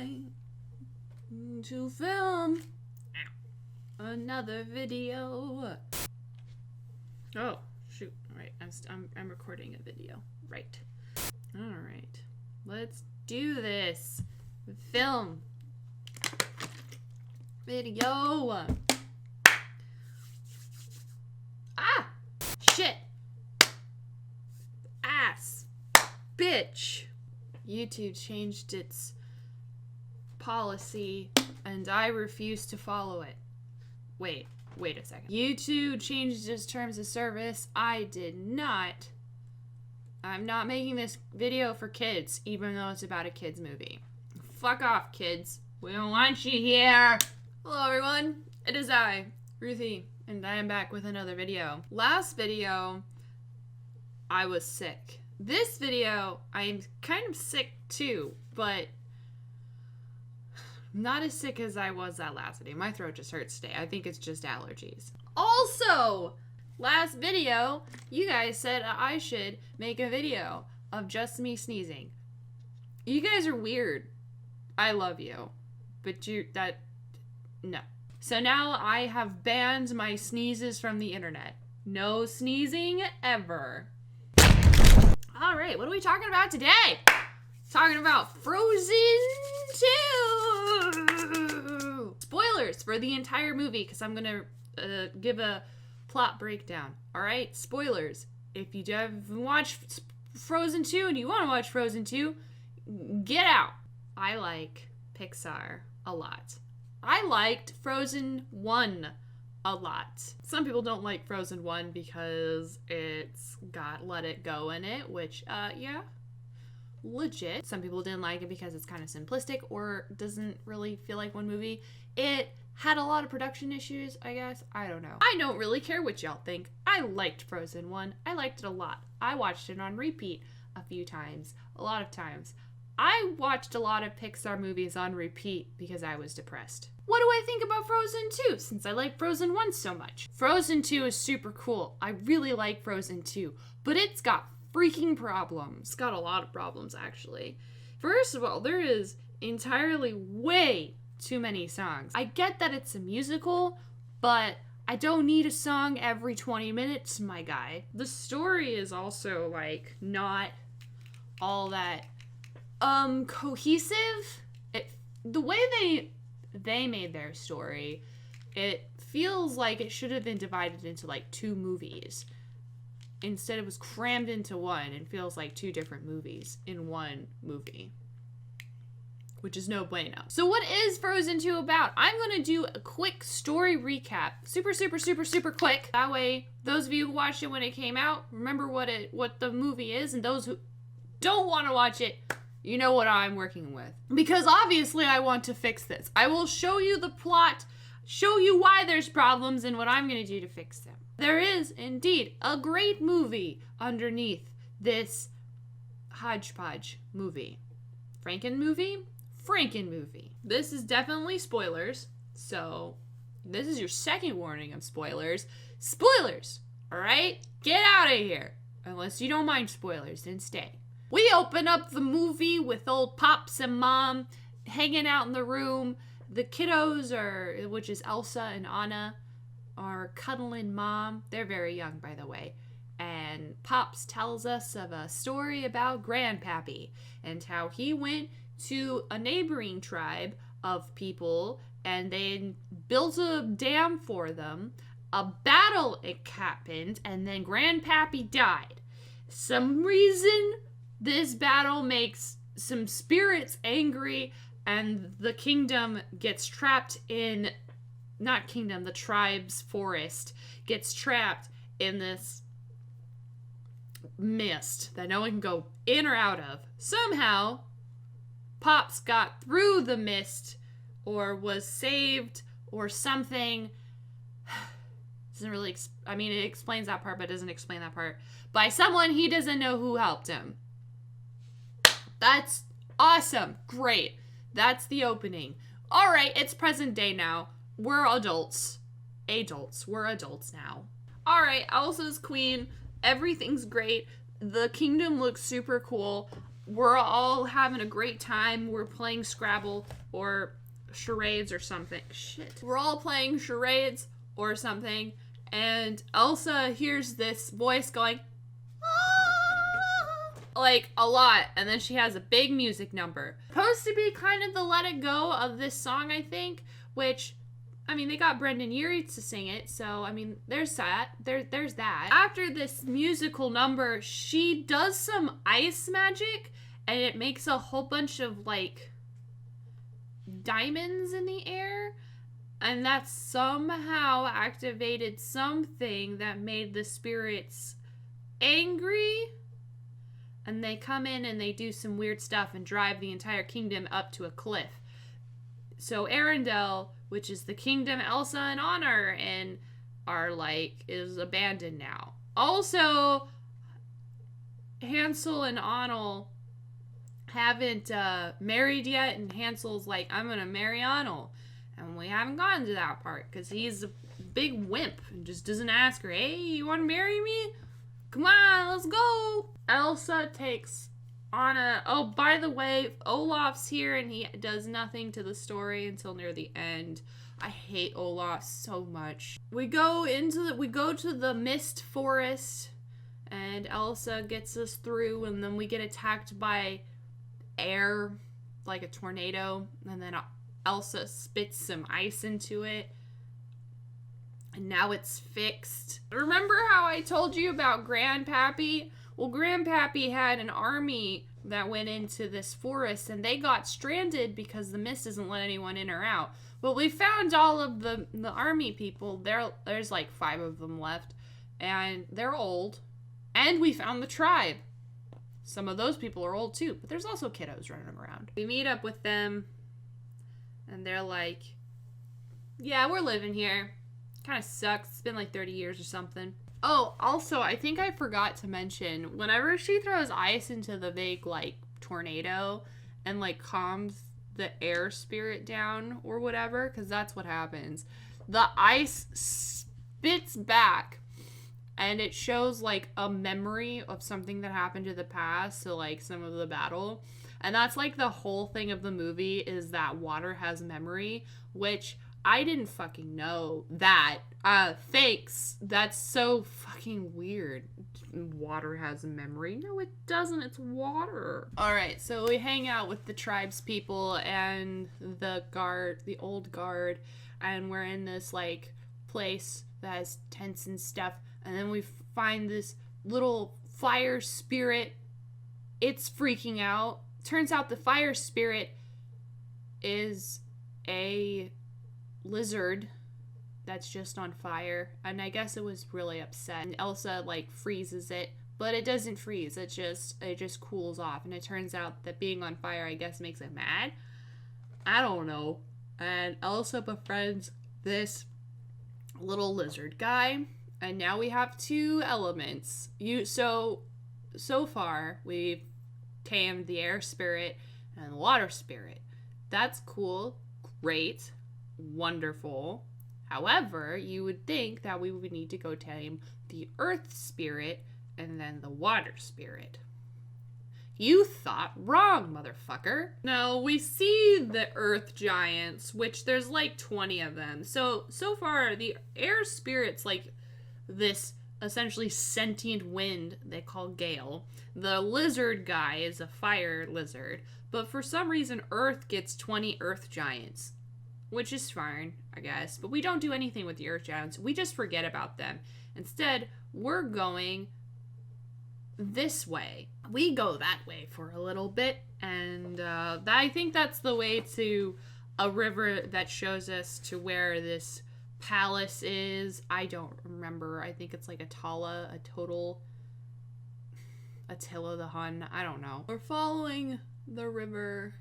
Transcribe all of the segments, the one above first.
trying to film another video. Oh, shoot. All right, I'm recording a video. Right. All right. Let's do this. Film. Video. Ah! Shit. Ass. Bitch. YouTube changed its policy and I refuse to follow it. Wait a second. YouTube changed its terms of service. I did not. I'm not making this video for kids, even though it's about a kids movie. Fuck off, kids. We don't want you here. Hello, everyone. It is I, Ruthie, and I am back with another video. Last video, I was sick. This video, I'm kind of sick too, but not as sick as I was that last video. My throat just hurts today. I think it's just allergies. Also, last video, you guys said I should make a video of just me sneezing. You guys are weird. I love you. But no. So now I have banned my sneezes from the internet. No sneezing ever. All right, what are we talking about today? Talking about Frozen 2. Spoilers for the entire movie, because I'm going to give a plot breakdown. All right, spoilers. If you haven't watched Frozen 2 and you want to watch Frozen 2, get out. I like Pixar a lot. I liked Frozen 1 a lot. Some people don't like Frozen 1 because it's got Let It Go in it, which, yeah, legit. Some people didn't like it because it's kind of simplistic or doesn't really feel like one movie. It had a lot of production issues, I guess. I don't know. I don't really care what y'all think. I liked Frozen 1. I liked it a lot. I watched it on repeat a few times. A lot of times. I watched a lot of Pixar movies on repeat because I was depressed. What do I think about Frozen 2 since I like Frozen 1 so much? Frozen 2 is super cool. I really like Frozen 2, but it's got freaking problems. It's got a lot of problems, actually. First of all, there is entirely way too many songs. I get that it's a musical, but I don't need a song every 20 minutes, my guy. The story is also, like, not all that cohesive. The way they made their story, it feels like it should have been divided into like 2 movies. Instead it was crammed into one and feels like 2 different movies in one movie, which is no bueno. So what is Frozen 2 about? I'm gonna do a quick story recap. Super quick. That way, those of you who watched it when it came out, remember what the movie is, and those who don't want to watch it, you know what I'm working with. Because obviously I want to fix this. I will show you the plot, show you why there's problems, and what I'm going to do to fix them. There is, indeed, a great movie underneath this hodgepodge movie. Franken movie. This is definitely spoilers, so this is your second warning of spoilers. Spoilers! Alright? Get out of here! Unless you don't mind spoilers, then stay. We open up the movie with old Pops and Mom hanging out in the room. The kiddos which is Elsa and Anna, are cuddling Mom. They're very young, by the way. And Pops tells us of a story about Grandpappy and how he went to a neighboring tribe of people and they built a dam for them. A battle happened and then Grandpappy died. Some reason this battle makes some spirits angry, and the kingdom gets trapped in, the tribe's forest gets trapped in this mist that no one can go in or out of. Somehow, Pops got through the mist, or was saved, or something. Doesn't really, it explains that part, but doesn't explain that part. By someone he doesn't know who helped him. That's awesome. Great. That's the opening. All right, it's present day now. We're adults. We're adults now. All right, Elsa's queen. Everything's great. The kingdom looks super cool. we're all having a great time. We're playing Scrabble or charades or something. Shit. We're all playing charades or something, and Elsa hears this voice going, "Ah!" like a lot, and then she has a big music number. Supposed to be kind of the let it go of this song, I think, which, I mean, they got Brendan Urie to sing it, so, I mean, there's that. There's that. After this musical number, she does some ice magic, and it makes a whole bunch of, like, diamonds in the air, and that somehow activated something that made the spirits angry, and they come in and they do some weird stuff and drive the entire kingdom up to a cliff. So Arendelle, which is the kingdom Elsa and Anna are in, is abandoned now. Also, Hansel and Anel haven't married yet, and Hansel's like, I'm gonna marry Anel. And we haven't gotten to that part, because he's a big wimp and just doesn't ask her, hey, you wanna marry me? Come on, let's go. Elsa takes Anna. Oh, by the way, Olaf's here, and he does nothing to the story until near the end. I hate Olaf so much. We go to the mist forest, and Elsa gets us through, and then we get attacked by air, like a tornado, and then Elsa spits some ice into it, and now it's fixed. Remember how I told you about Grandpappy? Well, Grandpappy had an army that went into this forest, and they got stranded because the mist doesn't let anyone in or out. But we found all of the army people. There's like 5 of them left, and they're old. And we found the tribe. Some of those people are old too, but there's also kiddos running around. We meet up with them, and they're like, yeah, we're living here. Kind of sucks. It's been like 30 years or something. Oh, also, I think I forgot to mention, whenever she throws ice into the big, like, tornado and, like, calms the air spirit down or whatever, because that's what happens, the ice spits back, and it shows, like, a memory of something that happened to the past, so, like, some of the battle. And that's, like, the whole thing of the movie is that water has memory, which I didn't fucking know that. Thanks. That's so fucking weird. Water has a memory. No, it doesn't. It's water. Alright, so we hang out with the tribes people and the old guard, and we're in this, like, place that has tents and stuff, and then we find this little fire spirit. It's freaking out. Turns out the fire spirit is a lizard that's just on fire, and I guess it was really upset, and Elsa like freezes it, but it doesn't freeze, it just cools off, and it turns out that being on fire, I guess, makes it mad. I don't know. And Elsa befriends this little lizard guy, and now we have 2 elements. So far we've tamed the air spirit and the water spirit. That's cool, great, wonderful. However, you would think that we would need to go tame the earth spirit and then the water spirit. You thought wrong, motherfucker. No, we see the earth giants, which there's like 20 of them. So far, the air spirit's like this essentially sentient wind they call Gale. The lizard guy is a fire lizard. But for some reason, Earth gets 20 earth giants, which is fine, I guess. But we don't do anything with the earth giants. We just forget about them. Instead, we're going this way. We go that way for a little bit, and I think that's the way to a river that shows us to where this palace is. I don't remember. I think it's like Attila the Hun. I don't know. We're following the river,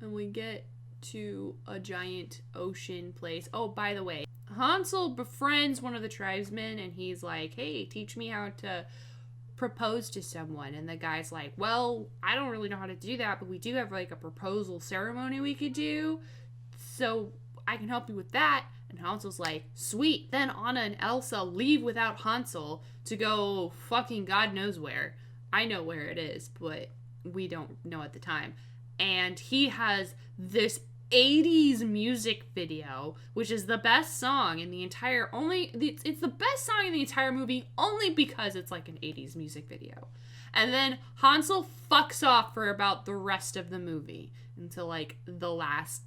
and we get to a giant ocean place. Oh, by the way, Hansel befriends one of the tribesmen, and he's like, hey, teach me how to propose to someone. And the guy's like, well, I don't really know how to do that, but we do have like a proposal ceremony we could do, so I can help you with that. And Hansel's like, sweet. Then Anna and Elsa leave without Hansel to go fucking God knows where. I know where it is, but we don't know at the time. And he has this 80s music video, which is the best song in the entire, it's the best song in the entire movie only because it's like an 80s music video. And then Hansel fucks off for about the rest of the movie until like the last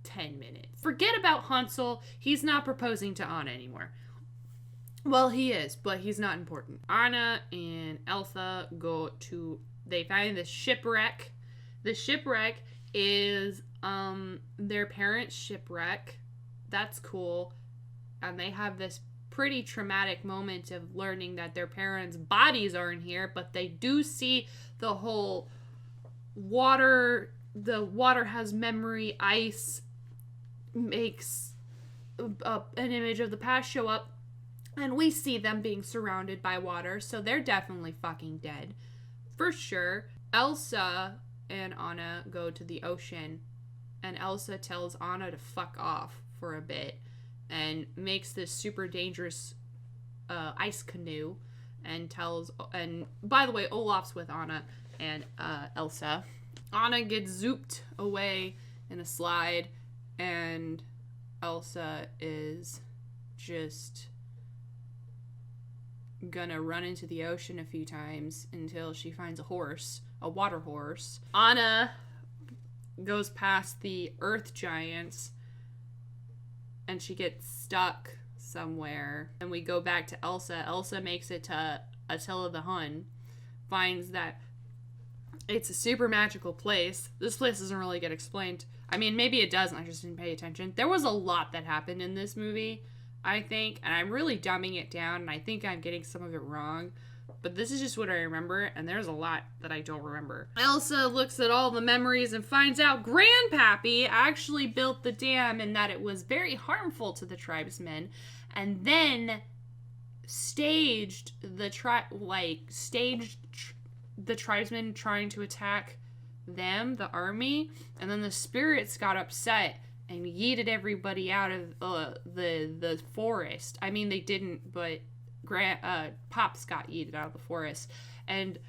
10 minutes. Forget about Hansel. He's not proposing to Anna anymore. Well, he is, but he's not important. Anna and Elsa they find this shipwreck. The shipwreck is their parents' shipwreck. That's cool. And they have this pretty traumatic moment of learning that their parents' bodies aren't here, but they do see the whole water. The water has memory. Ice makes an image of the past show up, and we see them being surrounded by water, so they're definitely fucking dead. For sure. Elsa and Anna go to the ocean, and Elsa tells Anna to fuck off for a bit and makes this super dangerous ice canoe and by the way, Olaf's with Anna and Elsa. Anna gets zooped away in a slide, and Elsa is just gonna run into the ocean a few times until she finds a water horse. Anna goes past the earth giants and she gets stuck somewhere. And we go back to Elsa. Elsa makes it to Attila the Hun, finds that it's a super magical place. This place doesn't really get explained. I mean, maybe it doesn't. I just didn't pay attention. There was a lot that happened in this movie, I think, and I'm really dumbing it down, and I think I'm getting some of it wrong. But this is just what I remember, and there's a lot that I don't remember. Elsa looks at all the memories and finds out Grandpappy actually built the dam and that it was very harmful to the tribesmen, and then staged the tribesmen trying to attack them, the army, and then the spirits got upset and yeeted everybody out of the forest. I mean, they didn't, but Pops got yeeted out of the forest. And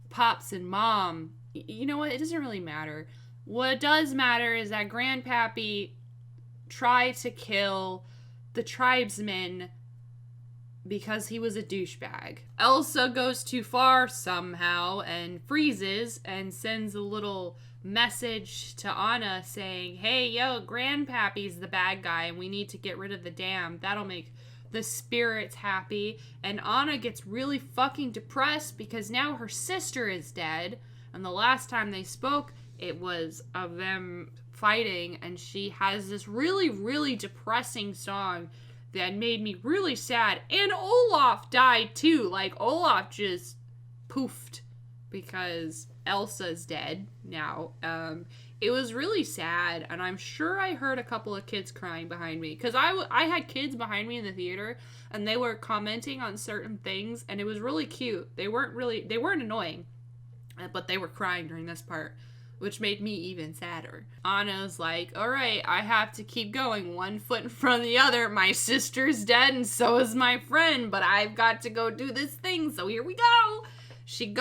Pops and Mom, you know what? It doesn't really matter. What does matter is that Grandpappy tried to kill the tribesmen because he was a douchebag. Elsa goes too far somehow and freezes and sends a little message to Anna saying, hey, yo, Grandpappy's the bad guy and we need to get rid of the dam. That'll make the spirits happy. And Anna gets really fucking depressed because now her sister is dead. And the last time they spoke, it was of them fighting. And she has this really, really depressing song that made me really sad. And Olaf died too. Like, Olaf just poofed because Elsa's dead now. It was really sad, and I'm sure I heard a couple of kids crying behind me, because I had kids behind me in the theater, and they were commenting on certain things, and it was really cute. They weren't annoying, but they were crying during this part, which made me even sadder. Anna's like, all right, I have to keep going, one foot in front of the other. My sister's dead, and so is my friend, but I've got to go do this thing, so here we go. She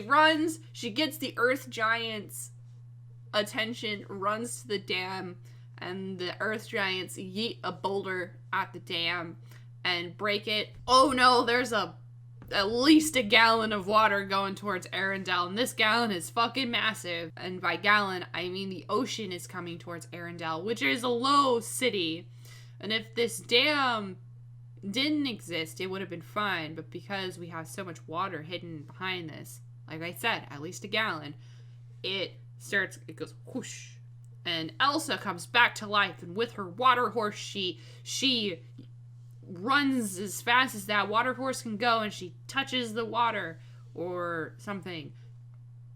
runs, she gets the earth giants' attention, runs to the dam, and the earth giants yeet a boulder at the dam and break it. Oh no, there's at least a gallon of water going towards Arendelle, and this gallon is fucking massive. And by gallon, I mean the ocean is coming towards Arendelle, which is a low city. And if this dam didn't exist, it would have been fine, but because we have so much water hidden behind this, like I said, at least a gallon, it goes whoosh, and Elsa comes back to life, and with her water horse, she runs as fast as that water horse can go, and she touches the water or something,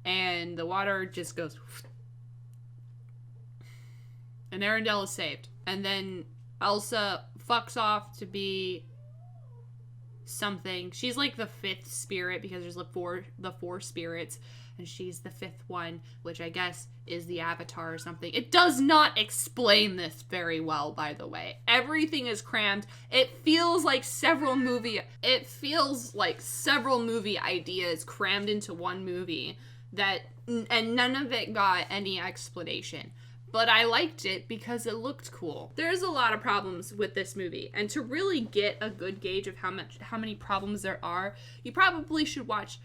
and the water just goes whoosh, and Arendelle is saved. And then Elsa fucks off to be something. She's like the fifth spirit because there's the four spirits, and she's the fifth one, which I guess is the Avatar or something. It does not explain this very well, by the way. Everything is crammed. It feels like several movie ideas crammed into one movie. and none of it got any explanation. But I liked it because it looked cool. There's a lot of problems with this movie, and to really get a good gauge of how many problems there are, you probably should watch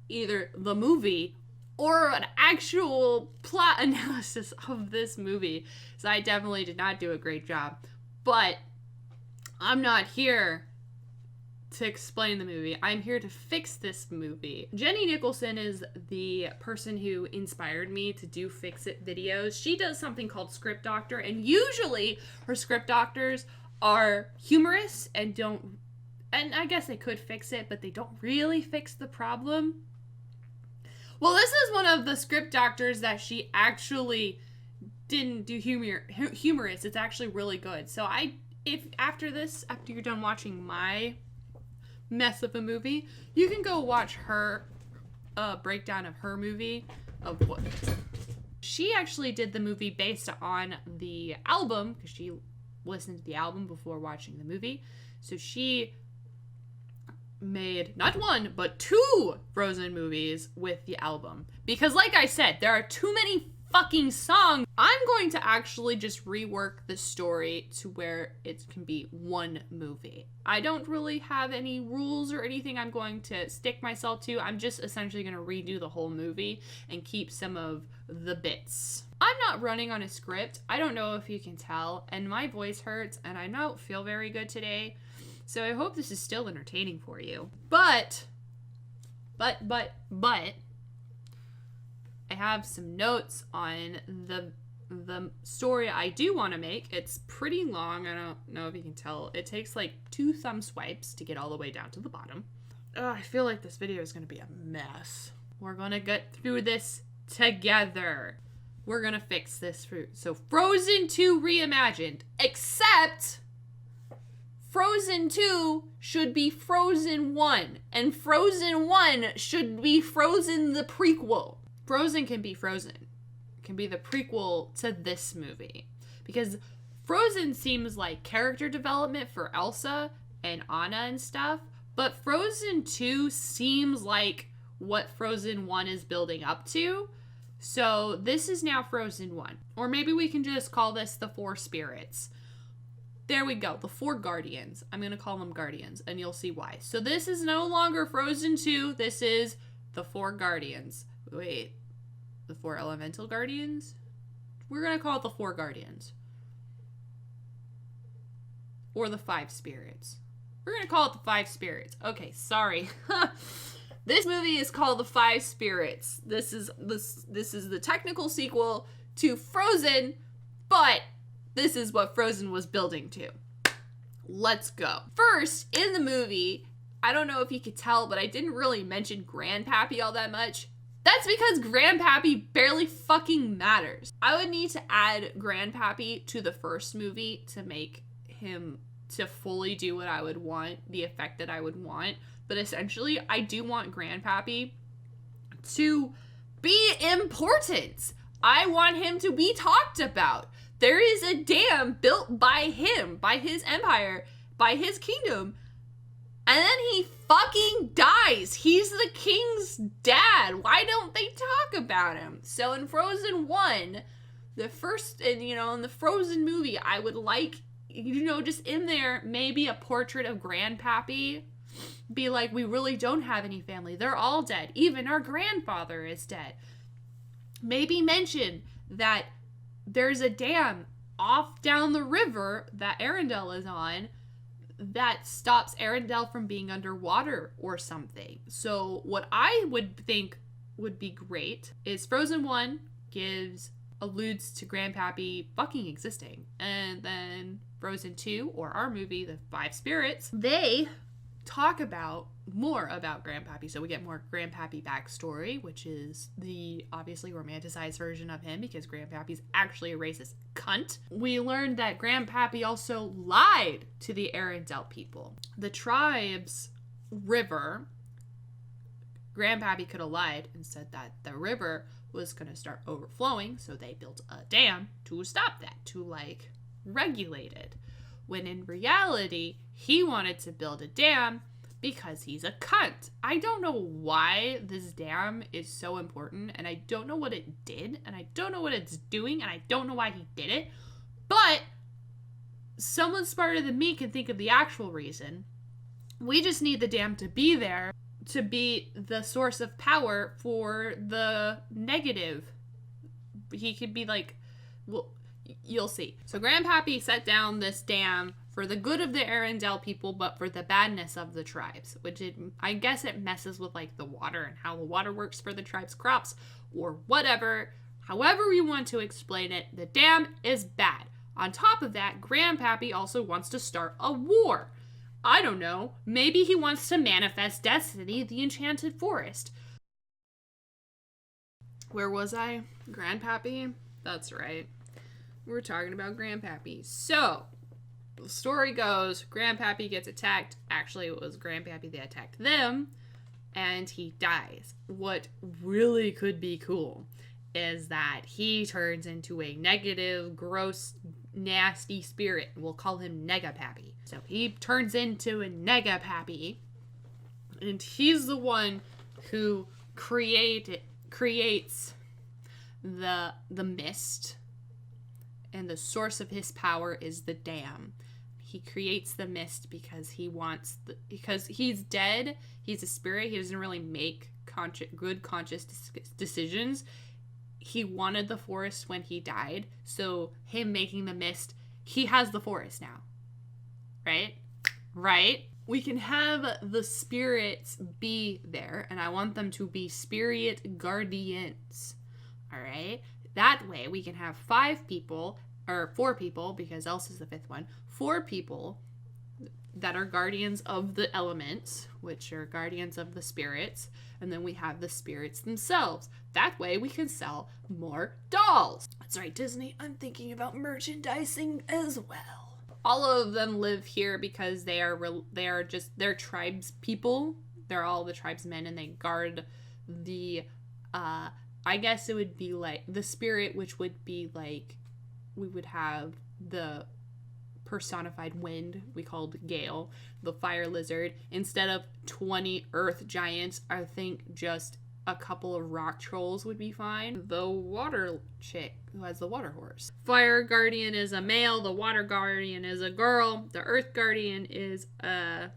either the movie or an actual plot analysis of this movie. So I definitely did not do a great job. But I'm not here to explain the movie. I'm here to fix this movie. Jenny Nicholson is the person who inspired me to do fix-it videos. She does something called Script Doctor, and usually her Script Doctors are humorous and I guess they could fix it, but they don't really fix the problem. Well, this is one of the Script Doctors that she actually didn't do humorous. It's actually really good. So if after you're done watching my mess of a movie, you can go watch her breakdown of her movie of what she actually did. The movie based on the album, because she listened to the album before watching the movie. So she made not one but 2 Frozen movies with the album, because like I said, there are too many fucking songs. I'm going to actually just rework the story to where it can be one movie. I don't really have any rules or anything I'm going to stick myself to. I'm just essentially going to redo the whole movie and keep some of the bits. I'm not running on a script. I don't know if you can tell, and my voice hurts and I don't feel very good today. So I hope this is still entertaining for you. But I have some notes on the story I do want to make. It's pretty long. I don't know if you can tell. It takes like 2 thumb swipes to get all the way down to the bottom. I feel like this video is going to be a mess. We're going to get through this together. We're going to fix this. So Frozen 2 reimagined, except Frozen 2 should be Frozen 1, and Frozen 1 should be Frozen the prequel. Frozen can be Frozen. It can be the prequel to this movie. Because Frozen seems like character development for Elsa and Anna and stuff, but Frozen 2 seems like what Frozen 1 is building up to. So this is now Frozen 1. Or maybe we can just call this the 4 spirits. There we go, the 4 guardians. I'm going to call them guardians, and you'll see why. So this is no longer Frozen 2, this is the 4 guardians. Wait, the 4 elemental guardians? We're going to call it the 4 guardians. Or the 5 spirits. We're going to call it the 5 spirits. Okay, sorry. This movie is called The 5 Spirits. This is the technical sequel to Frozen, but this is what Frozen was building to. Let's go. First, in the movie, I don't know if you could tell, but I didn't really mention Grandpappy all that much. That's because Grandpappy barely fucking matters. I would need to add Grandpappy to the first movie to make him to fully do what I would want, the effect that I would want. But essentially, I do want Grandpappy to be important. I want him to be talked about. There is a dam built by him, by his empire, by his kingdom, and then he fucking dies. He's the king's dad. Why don't they talk about him? So in Frozen 1, the first, and in the Frozen movie, I would like, just in there, maybe a portrait of Grandpappy. Be like, we really don't have any family. They're all dead. Even our grandfather is dead. Maybe mention that there's a dam off down the river that Arendelle is on that stops Arendelle from being underwater or something. So what I would think would be great is Frozen 1 alludes to Grandpappy fucking existing. And then Frozen 2, or our movie, The 5 Spirits, they talk more about Grandpappy. So we get more Grandpappy backstory, which is the obviously romanticized version of him because Grandpappy's actually a racist cunt. We learned that Grandpappy also lied to the Arendelle people. The tribe's river, Grandpappy could have lied and said that the river was going to start overflowing, so they built a dam to stop that, to regulate it. When in reality, he wanted to build a dam Because he's a cunt. I don't know why this dam is so important, and I don't know what it did, and I don't know what it's doing, and I don't know why he did it, but someone smarter than me can think of the actual reason. We just need the dam to be there to be the source of power for the negative. He could be like, well, you'll see. So Grandpappy set down this dam for the good of the Arendelle people, but for the badness of the tribes, which I guess it messes with like the water and how the water works for the tribe's crops or whatever. However we want to explain it, the dam is bad. On top of that, Grandpappy also wants to start a war. I don't know. Maybe he wants to manifest Destiny, the Enchanted Forest. Where was I? Grandpappy? That's right. We're talking about Grandpappy. So, the story goes, Grandpappy gets attacked. Actually, it was Grandpappy that attacked them, and he dies. What really could be cool is that he turns into a negative, gross, nasty spirit. We'll call him Negapappy. So he turns into a Negapappy, and he's the one who creates the mist, and the source of his power is the dam. He creates the mist because because he's dead. He's a spirit. He doesn't really make good conscious decisions. He wanted the forest when he died, so him making the mist, he has the forest now. Right? We can have the spirits be there, and I want them to be spirit guardians. All right? That way we can have 5 people, or 4 people, because Elsa's the 5th one, 4 people that are guardians of the elements, which are guardians of the spirits, and then we have the spirits themselves. That way we can sell more dolls. That's right, Disney, I'm thinking about merchandising as well. All of them live here because they're tribes people. They're all the tribesmen, and they guard the, I guess it would be like the spirit, which would be like, we would have the personified wind, we called Gale, the fire lizard. Instead of 20 earth giants, I think just a couple of rock trolls would be fine. The water chick who has the water horse. Fire guardian is a male, the water guardian is a girl, the earth guardian is a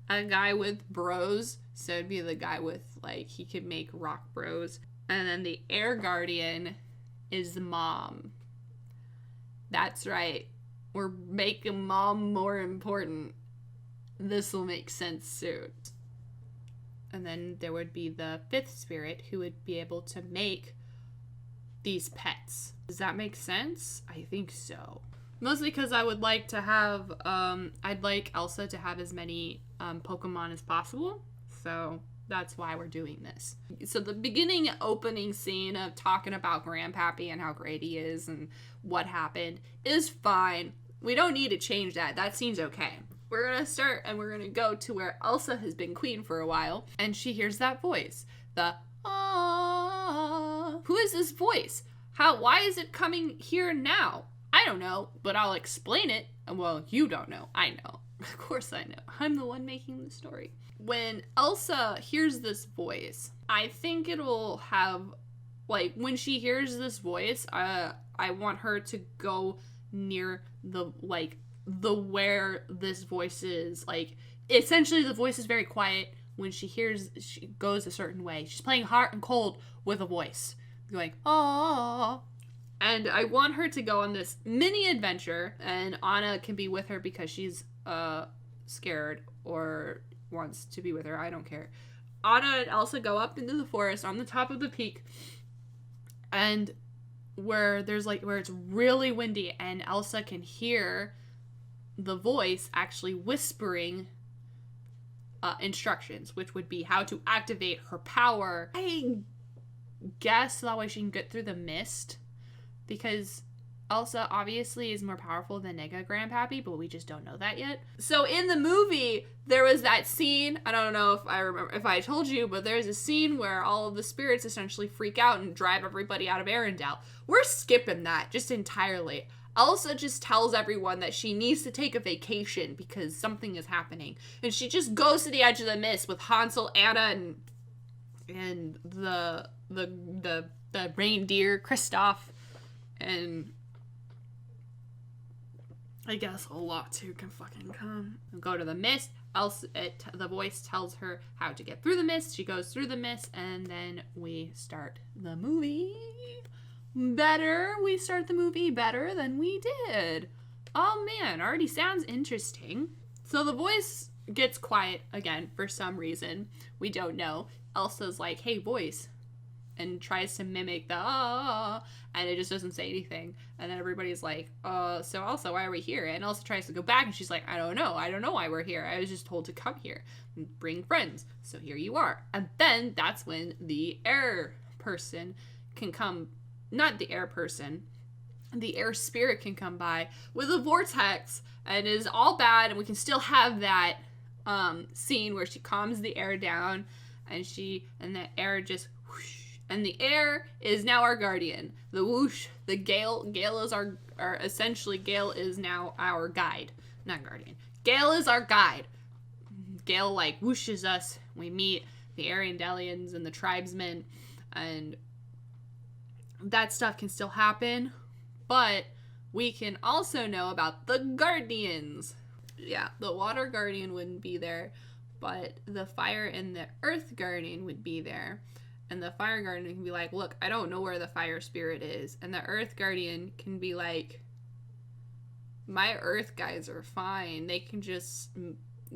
guy with bros, so it'd be the guy with, like, he could make rock bros. And then the air guardian is the mom. That's right. We're making mom more important. This will make sense soon. And then there would be the 5th spirit who would be able to make these pets. Does that make sense? I think so. Mostly because I would like to have, I'd like Elsa to have as many Pokemon as possible. So that's why we're doing this. So the beginning opening scene of talking about Grandpappy and how great he is and what happened is fine. We don't need to change that. That scene's okay. We're going to start and we're going to go to where Elsa has been queen for a while, and she hears that voice. The, ah. Who is this voice? Why is it coming here now? I don't know, but I'll explain it. Well, you don't know. I know. Of course I know. I'm the one making the story. When Elsa hears this voice, I think it'll have, like, when she hears this voice, I want her to go near the, like, the where this voice is. Like, essentially the voice is very quiet. When she goes a certain way. She's playing hot and cold with a voice. Going, oh. And I want her to go on this mini adventure, and Anna can be with her because she's scared or wants to be with her. I don't care. Anna and Elsa go up into the forest on the top of the peak, and where it's really windy, and Elsa can hear the voice actually whispering instructions, which would be how to activate her power. I guess that way she can get through the mist, because Elsa obviously is more powerful than Nega Grandpappy, but we just don't know that yet. So in the movie, there was that scene, I don't know if I told you, but there's a scene where all of the spirits essentially freak out and drive everybody out of Arendelle. We're skipping that just entirely. Elsa just tells everyone that she needs to take a vacation because something is happening. And she just goes to the edge of the mist with Hansel, Anna, and the reindeer, Kristoff, and I guess a lot too can fucking come. Go to the mist. Elsa, the voice tells her how to get through the mist. She goes through the mist, and then we start the movie. We start the movie better than we did. Oh man, already sounds interesting. So the voice gets quiet again for some reason. We don't know. Elsa's like, hey, voice. And tries to mimic the and it just doesn't say anything. And then everybody's like, so Elsa, why are we here? And Elsa tries to go back, and she's like, I don't know why we're here. I was just told to come here and bring friends. So here you are. And then that's when the air person can come, not the air person, the air spirit can come by with a vortex, and is all bad, and we can still have that scene where she calms the air down, and the air just whoosh. And the air is now our guardian. The whoosh, the gale is our essentially, Gale is now our guide. Not guardian. Gale is our guide. Gale, like, whooshes us. We meet the Arendelians and the tribesmen, and that stuff can still happen. But we can also know about the guardians. Yeah, the water guardian wouldn't be there, but the fire and the earth guardian would be there. And the fire guardian can be like, look, I don't know where the fire spirit is. And the earth guardian can be like, my earth guys are fine. They can just...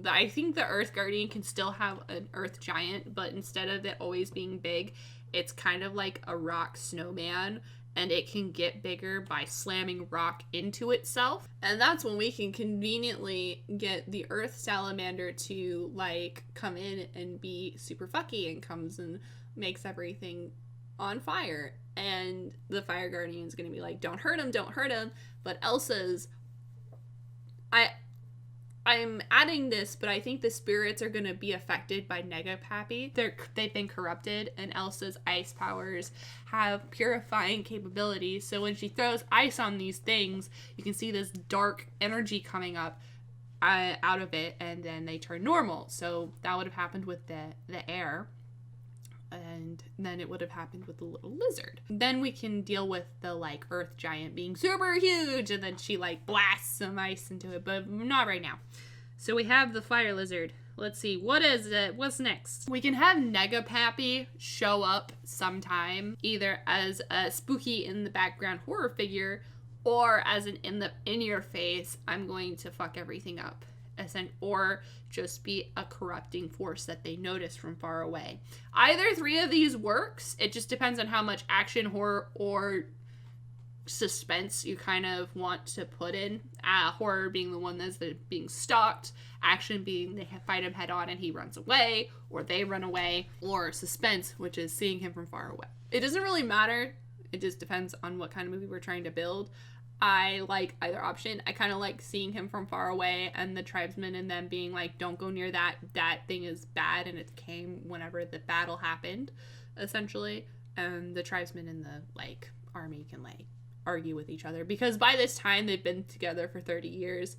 I think the earth guardian can still have an earth giant, but instead of it always being big, it's kind of like a rock snowman. And it can get bigger by slamming rock into itself. And that's when we can conveniently get the earth salamander to, like, come in and be super fucky and comes and makes everything on fire. And the fire guardian's gonna be like, don't hurt him. But Elsa's... I'm adding this, but I think the spirits are going to be affected by Negapappy. They've been corrupted, and Elsa's ice powers have purifying capabilities. So when she throws ice on these things, you can see this dark energy coming up out of it, and then they turn normal. So that would have happened with the air, and then it would have happened with the little lizard. Then we can deal with the, like, earth giant being super huge, and then she, like, blasts some ice into it, but not right now. So we have the fire lizard. Let's see, what's next? We can have Negapappy show up sometime, either as a spooky in the background horror figure, or as an in your face, I'm going to fuck everything up. Or just be a corrupting force that they notice from far away. Either three of these works. It just depends on how much action, horror, or suspense you kind of want to put in. Horror being the one that's being stalked, action being they fight him head on and he runs away, or they run away, or suspense, which is seeing him from far away. It doesn't really matter. It just depends on what kind of movie we're trying to build. I like either option. I kind of like seeing him from far away and the tribesmen and them being like, don't go near that. That thing is bad, and it came whenever the battle happened, essentially. And the tribesmen and the, like, army can, like, argue with each other. Because by this time, they've been together for 30 years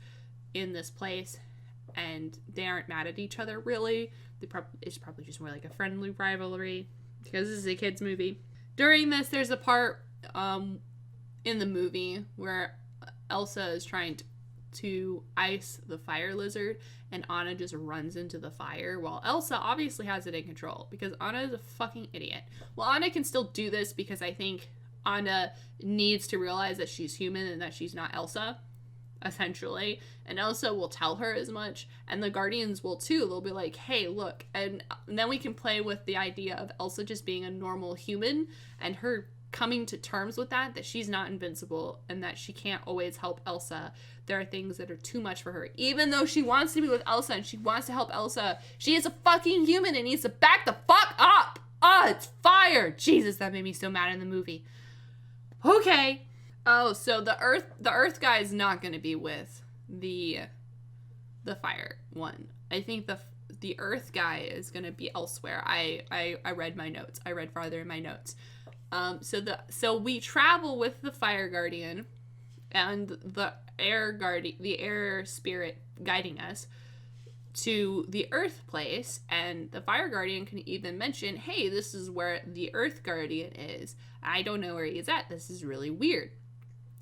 in this place, and they aren't mad at each other, really. It's probably just more like a friendly rivalry, because this is a kid's movie. During this, there's a part... in the movie where Elsa is trying to ice the fire lizard, and Anna just runs into the fire, while Elsa obviously has it in control, because Anna is a fucking idiot. Well, Anna can still do this because I think Anna needs to realize that she's human and that she's not Elsa, essentially. And Elsa will tell her as much, and the Guardians will too. They'll be like, hey, look. And then we can play with the idea of Elsa just being a normal human, and her coming to terms with that she's not invincible, and that she can't always help Elsa. There are things that are too much for her. Even though she wants to be with Elsa and she wants to help Elsa, she is a fucking human and needs to back the fuck up. It's fire. Jesus, that made me so mad in the movie. Okay. Oh, so the earth guy is not going to be with the fire one. I think the earth guy is going to be elsewhere. I read my notes. I read farther in my notes. So we travel with the fire guardian, and the air spirit guiding us to the earth place, and the fire guardian can even mention, hey, this is where the earth guardian is. I don't know where he's at. This is really weird.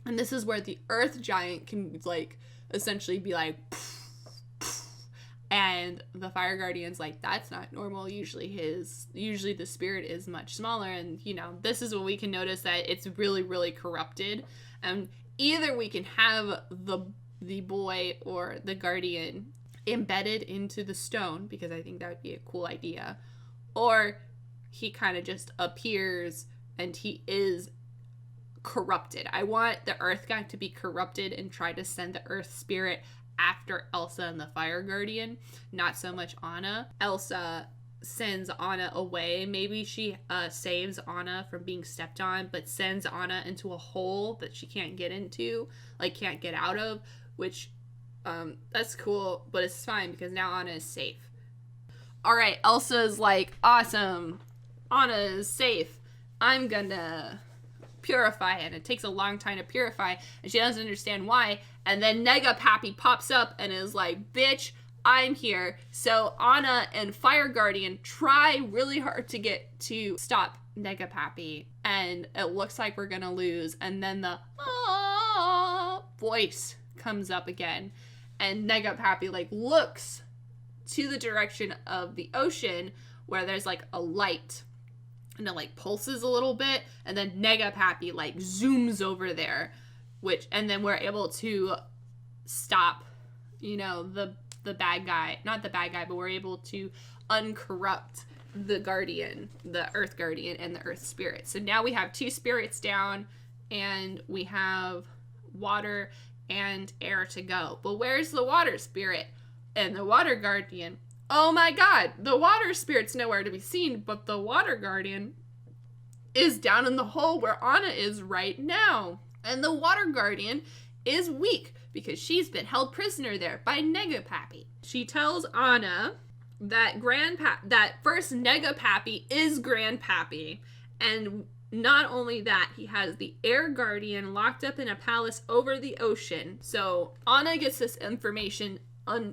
And this is where the earth giant can like essentially be like, poof, poof. And the fire guardian's like, that's not normal. Usually the spirit is much smaller. And you know, this is when we can notice that it's really, really corrupted. And either we can have the boy or the guardian embedded into the stone, because I think that would be a cool idea, or he kind of just appears and he is corrupted. I want the earth guy to be corrupted and try to send the earth spirit after Elsa and the fire guardian, not so much Anna. Elsa sends Anna away. Maybe she saves Anna from being stepped on, but sends Anna into a hole that she can't get into, like can't get out of, which that's cool, but it's fine because now Anna is safe. All right, Elsa's like, awesome, Anna is safe. I'm gonna purify, and it takes a long time to purify, and she doesn't understand why. And then Negapappy pops up and is like, bitch, I'm here. So Anna and Fire Guardian try really hard to get to stop Negapappy, and it looks like we're gonna lose. And then the voice comes up again, and Negapappy like looks to the direction of the ocean where there's like a light, and it like pulses a little bit, and then Negapappy like zooms over there, and then we're able to stop, you know, the bad guy, not the bad guy, but we're able to uncorrupt the guardian, the earth guardian and the earth spirit. So now we have 2 spirits down, and we have water and air to go. But where's the water spirit and the water guardian? Oh my god, the water spirit's nowhere to be seen, but the water guardian is down in the hole where Anna is right now. And the water guardian is weak because she's been held prisoner there by Negapappy. She tells Anna that that first Negapappy is Grandpappy, and not only that, he has the air guardian locked up in a palace over the ocean. So Anna gets this information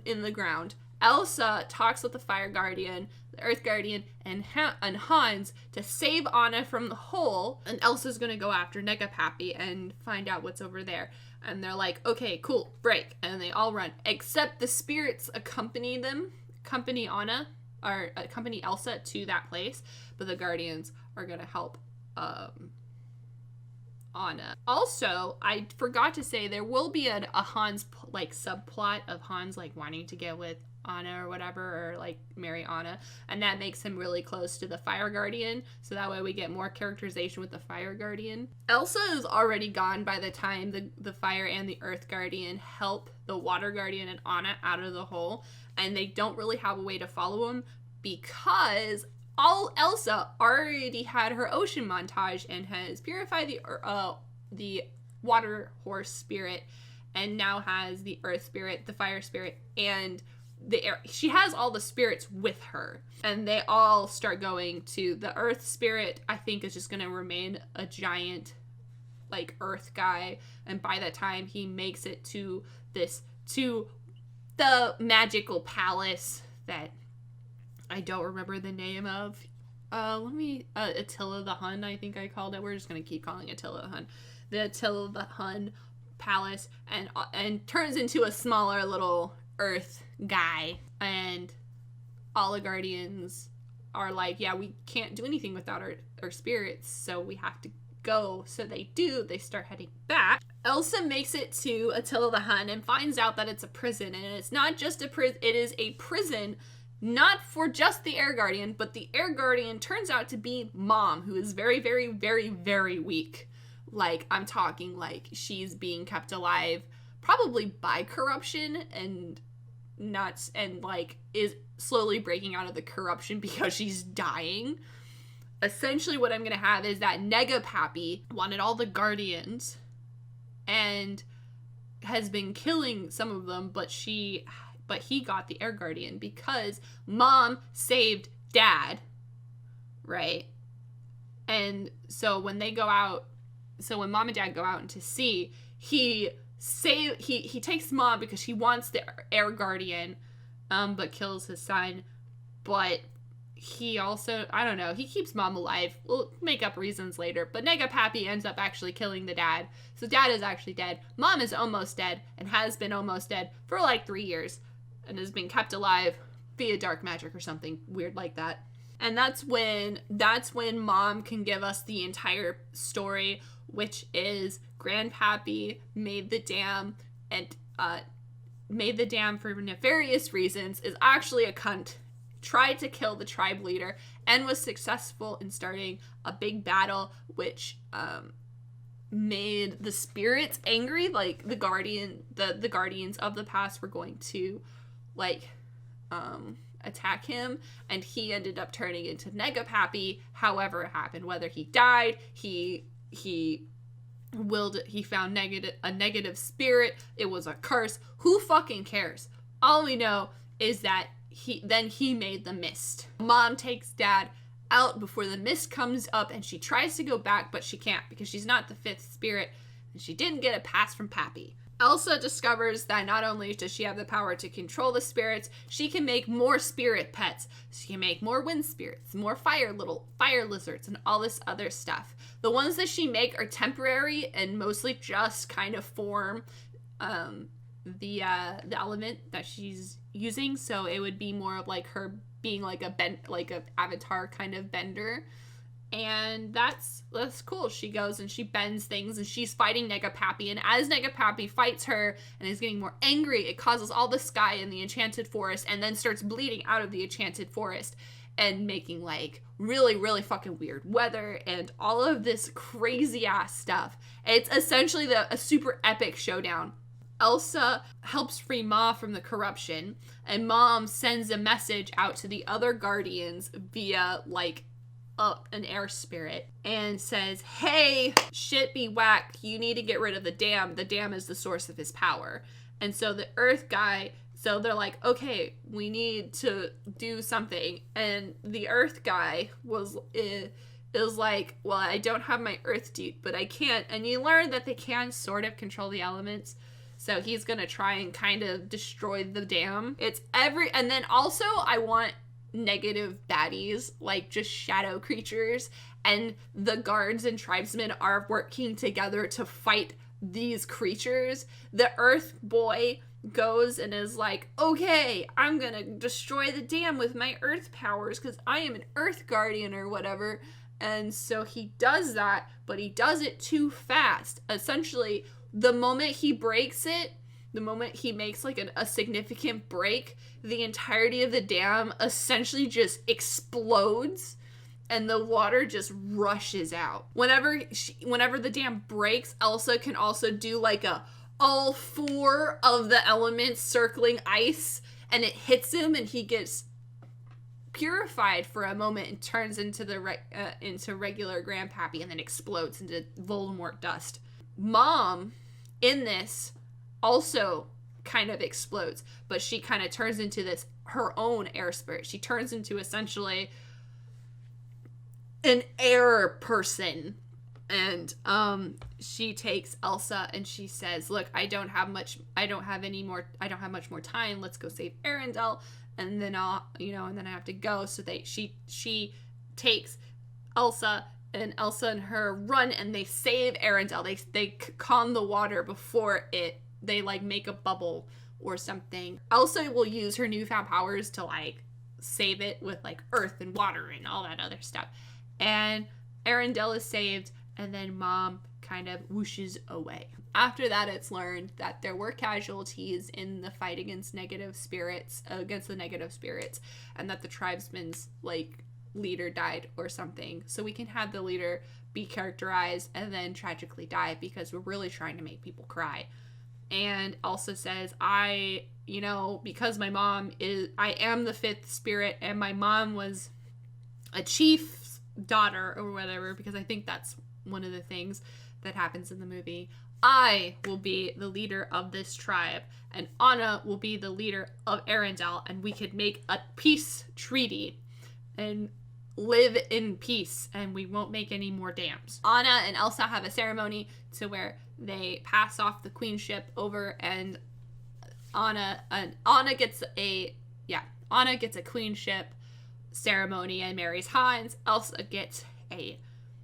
in the ground. Elsa talks with the fire guardian, the earth guardian, and Hans to save Anna from the hole. And Elsa's gonna go after Negapappy and find out what's over there. And they're like, okay, cool, break. And they all run, except the spirits accompany Anna, or accompany Elsa to that place. But the guardians are gonna help Anna. Also, I forgot to say, there will be a Hans like subplot of Hans like wanting to get with Anna or whatever, or like marry Anna, and that makes him really close to the fire guardian, so that way we get more characterization with the fire guardian. Elsa is already gone by the time the fire and the earth guardian help the water guardian and Anna out of the hole, and they don't really have a way to follow him because Elsa already had her ocean montage and has purified the water horse spirit, and now has the earth spirit, the fire spirit, and the air. She has all the spirits with her, and they all start going to the earth spirit. I think is just going to remain a giant like earth guy, and by the time he makes it to the magical palace that I don't remember the name of. Attila the Hun, I think I called it. We're just going to keep calling Attila the Hun. The Attila the Hun palace, and turns into a smaller little earth guy. And all the guardians are like, yeah, we can't do anything without our spirits, so we have to go. So they do. They start heading back. Elsa makes it to Attila the Hun and finds out that it's a prison. And it's not just a prison. It is a prison not for just the air guardian, but the air guardian turns out to be Mom, who is very, very, very, very weak. Like, I'm talking like she's being kept alive probably by corruption and nuts, and like is slowly breaking out of the corruption because she's dying. Essentially what I'm gonna have is that Negapappy wanted all the guardians and has been killing some of them, but he got the air guardian because Mom saved Dad, right? And so when they go out so when mom and dad go out into sea, he takes mom because he wants the air guardian, but kills his son. But he also, I don't know, he keeps mom alive. We'll make up reasons later. But Negapappy ends up actually killing the dad. So dad is actually dead. Mom is almost dead and has been almost dead for like 3 years and has been kept alive via dark magic or something weird like that. And that's when mom can give us the entire story, which is Grandpappy made the dam and made the dam for nefarious reasons, is actually a cunt, tried to kill the tribe leader, and was successful in starting a big battle, which made the spirits angry. Like the guardians of the past were going to attack him, and he ended up turning into Negapappy. However it happened, whether he died, he found a negative spirit, it was a curse, who fucking cares? All we know is that he made the mist. Mom takes dad out before the mist comes up, and she tries to go back, but she can't because she's not the fifth spirit and she didn't get a pass from Pappy. Elsa discovers that not only does she have the power to control the spirits, she can make more spirit pets. She can make more wind spirits, more little fire lizards, and all this other stuff. The ones that she make are temporary and mostly just kind of form the element that she's using. So it would be more of like her being like a avatar kind of bender. And that's cool. She goes and she bends things, and she's fighting Negapappy, and as Negapappy fights her and is getting more angry, it causes all the sky in the enchanted forest and then starts bleeding out of the enchanted forest and making like really, really fucking weird weather and all of this crazy ass stuff. It's essentially a super epic showdown. Elsa helps free Ma from the corruption, and Mom sends a message out to the other guardians via like an air spirit and says, hey, shit be whack, you need to get rid of the dam. The dam is the source of his power. And so the earth guy, so they're like, okay, we need to do something. And the earth guy is like, well, I don't have my earth dude, but I can't. And you learn that they can sort of control the elements. So he's gonna try and kind of destroy the dam. And then also I want negative baddies, like just shadow creatures, and the guards and tribesmen are working together to fight these creatures. The earth boy goes and is like, okay, I'm gonna destroy the dam with my earth powers because I am an earth guardian or whatever. And so he does that, but he does it too fast. Essentially, the moment he breaks it, the moment he makes like a significant break, the entirety of the dam essentially just explodes and the water just rushes out. Whenever the dam breaks, Elsa can also do like all four of the elements circling ice, and it hits him and he gets purified for a moment and turns into into regular Grandpappy and then explodes into Voldemort dust. Mom in this also kind of explodes, but she kind of turns into her own air spirit. She turns into essentially an air person, and she takes Elsa and she says, look, I don't have much more time, let's go save Arendelle, and then I have to go. So she takes Elsa, and Elsa and her run and they save Arendelle. They calm the water before they like make a bubble or something. Elsa will use her newfound powers to like save it with like earth and water and all that other stuff. And Arendelle is saved, and then Mom kind of whooshes away. After that, it's learned that there were casualties in the fight against the negative spirits, and that the tribesman's like leader died or something. So we can have the leader be characterized and then tragically die because we're really trying to make people cry. And Elsa says, because I am the fifth spirit, and my mom was a chief's daughter or whatever, because I think that's one of the things that happens in the movie. I will be the leader of this tribe, and Anna will be the leader of Arendelle, and we could make a peace treaty. And live in peace and we won't make any more dams. Anna and Elsa have a ceremony to where they pass off the queenship over, and Anna gets a queenship ceremony and marries Hans. Elsa gets a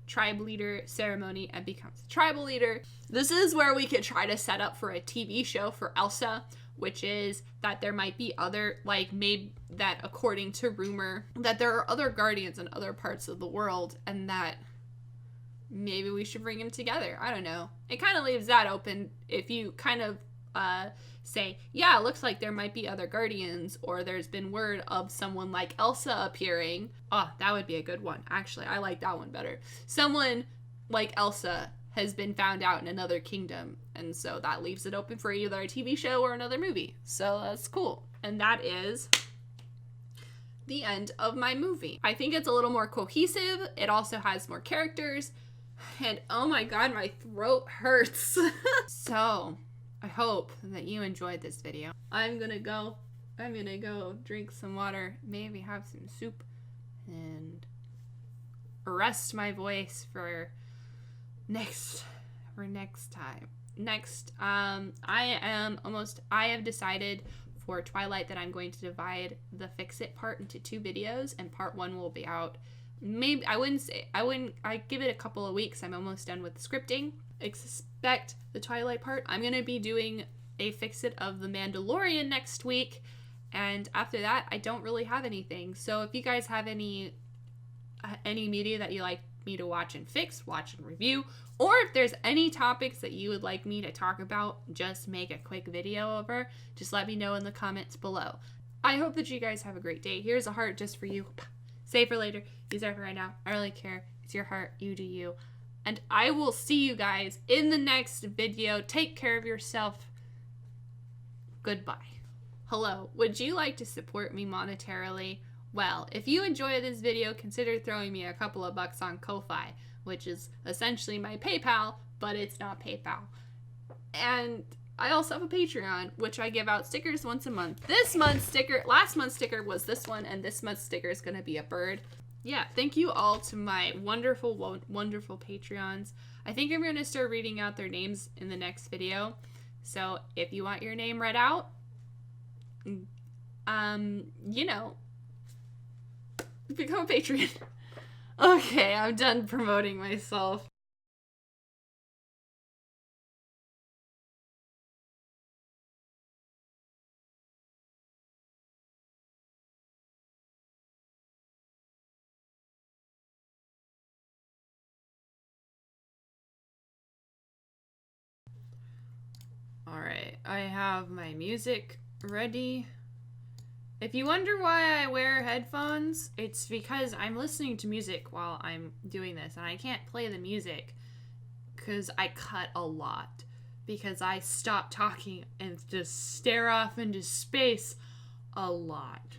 tribe leader ceremony and becomes a tribal leader. This is where we could try to set up for a TV show for Elsa, which is that there might be other, like, maybe that according to rumor that there are other guardians in other parts of the world, and that maybe we should bring them together. I don't know. It kind of leaves that open. If you kind of say, yeah, it looks like there might be other guardians, or there's been word of someone like Elsa appearing. Oh, that would be a good one. Actually, I like that one better. Someone like Elsa has been found out in another kingdom, and so that leaves it open for either a TV show or another movie. So that's cool. And that is the end of my movie. I think it's a little more cohesive. It also has more characters, and oh my god, my throat hurts. So I hope that you enjoyed this video. I'm gonna go drink some water, maybe have some soup, and rest my voice for next time. I have decided for Twilight that I'm going to divide the Fix It part into 2 videos, and part 1 will be out. Maybe I give it a couple of weeks. I'm almost done with scripting. Expect the Twilight part. I'm gonna be doing a Fix It of the Mandalorian next week, and after that I don't really have anything. So if you guys have any media that you like me to watch and fix, watch and review, or if there's any topics that you would like me to talk about, just make a quick video over, just let me know in the comments below. I hope that you guys have a great day. Here's a heart just for you. Save for later. These are for right now. I don't really care. It's your heart. You do you. And I will see you guys in the next video. Take care of yourself. Goodbye. Hello, would you like to support me monetarily? Well, if you enjoy this video, consider throwing me a couple of bucks on Ko-Fi, which is essentially my PayPal, but it's not PayPal. And I also have a Patreon, which I give out stickers once a month. Last month's sticker was this one, and this month's sticker is going to be a bird. Yeah, thank you all to my wonderful, wonderful Patreons. I think I'm going to start reading out their names in the next video. So if you want your name read out, you know, become a Patreon. Okay, I'm done promoting myself. Alright, I have my music ready. If you wonder why I wear headphones, it's because I'm listening to music while I'm doing this, and I can't play the music because I cut a lot, because I stop talking and just stare off into space a lot.